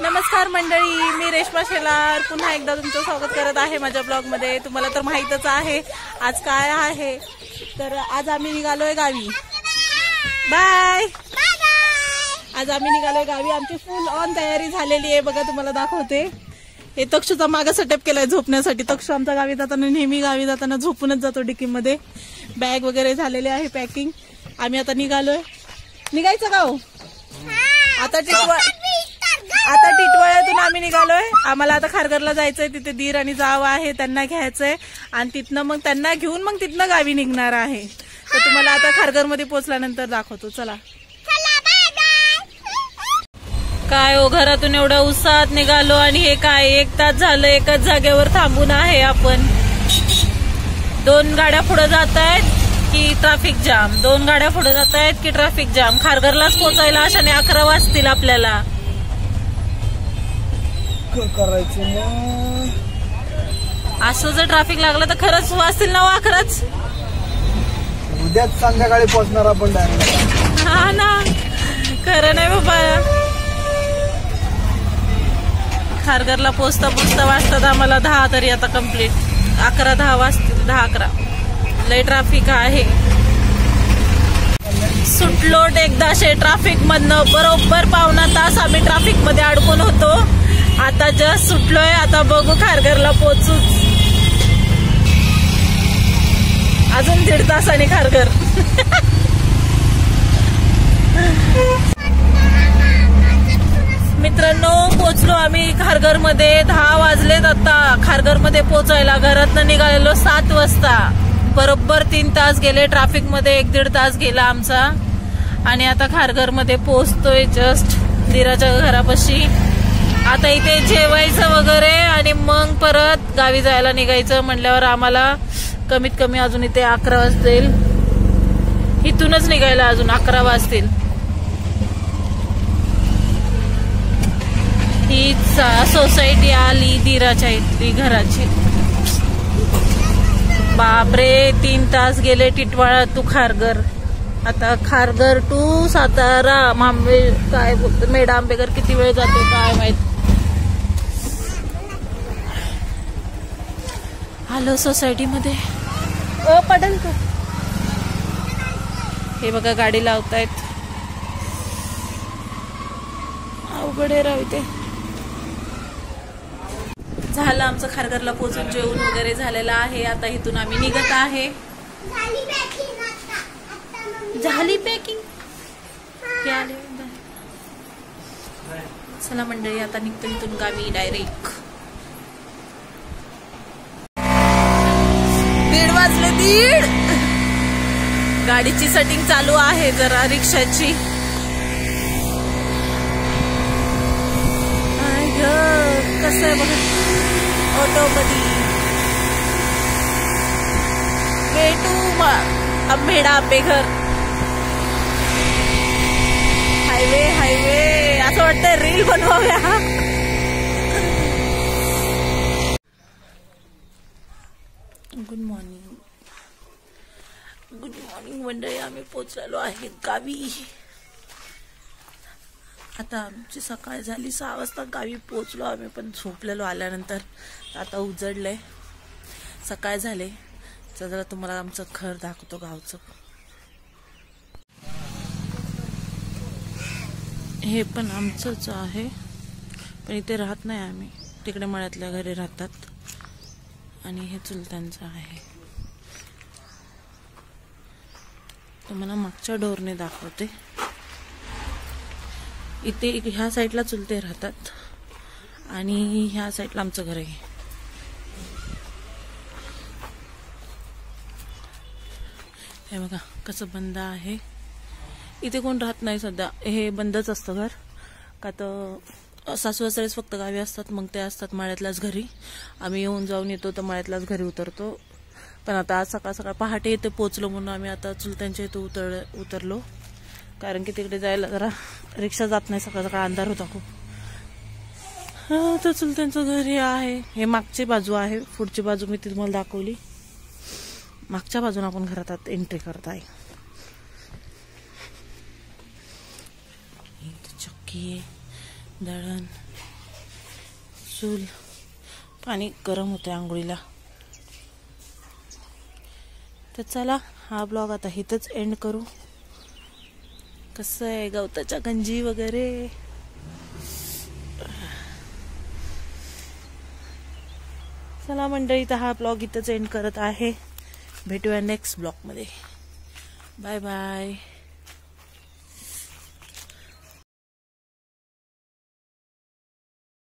नमस्कार मंडळी, मी रेश्मा शेलार पुन्हा एकदा तुमचं स्वागत करत आहे माझ्या ब्लॉगमध्ये। तुम्हाला तर माहीतच आहे आज काय आहे, तर आज आम्ही निघालोय गावी। बाय। आज आम्ही निघालोय गावी, आमची फुल ऑन तयारी झालेली आहे बघा, तुम्हाला दाखवते। हे तक्षूचा मागे सेटअप केलाय झोपण्यासाठी। तक्षू आमच्या गावी जाताना नेहमी गावी जाताना झोपूनच जातो डिकीमध्ये। बॅग वगैरे झालेले आहे पॅकिंग। आम्ही आता निघालोय। निघायचं का हो? आता टिटवाळ्यातून आम्ही निघालोय। आम्हाला आता खारघरला जायचंय, तिथे दीर आणि जाव आहे, त्यांना घ्यायचंय आणि तिथनं मग त्यांना घेऊन मग तिथनं गावी निघणार आहे। तर तुम्हाला आता खारघरमध्ये पोहोचल्यानंतर दाखवतो, चला। काय हो, घरातून एवढ्या उत्साहात निघालो आणि हे काय 1 तास झालं एकाच जागेवर थांबून आहे आपण। 2 गाड्या पुढे जात आहेत की ट्रॅफिक जाम, 2 गाड्या पुढे जात आहेत की ट्रॅफिक जाम। खारघरलाच पोहोचायला अशाने 11 वाजतील आपल्याला। असं जर ट्रॅफिक लागलं तर खरंच वाजतील ना 11च। उद्याच संध्याकाळी पोहोचणार आपण डायरेक्ट। हा ना, खरं नाही बाबा। खारघरला पोचता पोचता वाजतात आम्हाला 10 तरी आता कंप्लीट। 11-10 वाजतील, 10-11। लय ट्रॅफिक आहे। सुटलोट एकदाशे ट्रॅफिक मधनं बरोबर 1.25 तास आम्ही ट्रॅफिक मध्ये अडकून होतो। आता जस्ट सुटलोय, आता बघू खारघरला पोहोचूच। अजून 1.5 तासाने खारघर। मित्रांनो, पोहोचलो आम्ही खारघर मध्ये। 10 वाजलेत आता खारघर मध्ये पोहोचायला। घरातनं निघालेलो 7 वाजता। बरोबर 3 तास गेले ट्रॅफिक मध्ये, 1-1.5 तास गेला आमचा। आणि आता खारघर मध्ये पोहोचतोय जस्ट दीराच्या घरापाशी। आता इथे जेवायचं वगैरे आणि मग परत गावी जायला निघायचं म्हणल्यावर आम्हाला कमीत कमी अजून इथे 11 वाजतील। इथूनच निघायला अजून 11 वाजतील। ही सोसायटी आली दीराच्या इथली घराची। बापरे, 3 तास गेले टिटवाळा टू खारघर। आता खारघर टू सातारा काय बोलतो मेढा आंबेकर किती वेळ जातो काय माहित। आलो सोसायटी मध्ये। ओ पडेल तू। हे बघा गाडी लावतायत, अवघड आहे राव इथे। झालं आमचं खारघरला पोहोचून, जेवण वगैरे झालेलं आहे। आता इथून आम्ही निघत आहे। झाली पॅकिंग। चला मंडळी, आता निघतो इथून गावी डायरेक्ट। 1:30 वाजले, 1:30। गाडीची सेटिंग चालू आहे जरा रिक्षाची। कसं आहे बघा ऑटो मध्ये। Way to Medha Ambeghar. Highway असं वाटतंय रील बनवाव्या। गुड मॉर्निंग मंडळी, आम्ही पोहोचलेलो आहे गावी। आता आमची सकाळ झाली, 6 वाजता गावी पोहोचलो आम्ही, पण झोपलेलो आल्यानंतर। आता उजडलंय, सकाळ झाले। जरा तुम्हाला आमचं घर दाखवतो गावचं। हे पण आमचंच आहे, पण इथे राहत नाही आम्ही, तिकडे मळ्यातल्या घरी राहतात। आणि हे चुलत्यांचं आहे। तुम्हाला मागच्या डोरने दाखवते। इथे ह्या साईडला चुलते राहतात आणि ह्या साईडला आमचं घर आहे। हे बघा कसं बंद आहे। इथे कोण राहत नाही सध्या, हे बंदच असतं घर। का तर सासू सासरेच फक्त गावी असतात, मग ते असतात मळ्यातल्याच घरी। आम्ही येऊन जाऊन येतो तर मळ्यातल्याच घरी उतरतो। पण आता आज सकाळ सकाळ पहाटे इथे पोहोचलो म्हणून आम्ही आता चुलत्यांच्या इथे उतरलो। कारण की तिकडे जायला जरा रिक्षा जात नाही, सकाळ सकाळ अंधार होता खूप। तर चुलत्यांचं घर हे आहे। हे मागची बाजू आहे, पुढची बाजू मी तुम्हाला दाखवली। मागच्या बाजून आपण घरात एंट्री करत आहे। चक्की, दळण, चूल, पाणी गरम होते आंघोळीला. तर चला हा ब्लॉग आता इथंच एंड करू. कसं आहे गवताच्या गंजी वगैरे. चला मंडळी, तर हा ब्लॉग इथंच एंड करत आहे. भेटूया नेक्स्ट ब्लॉग मध्ये. Bye bye.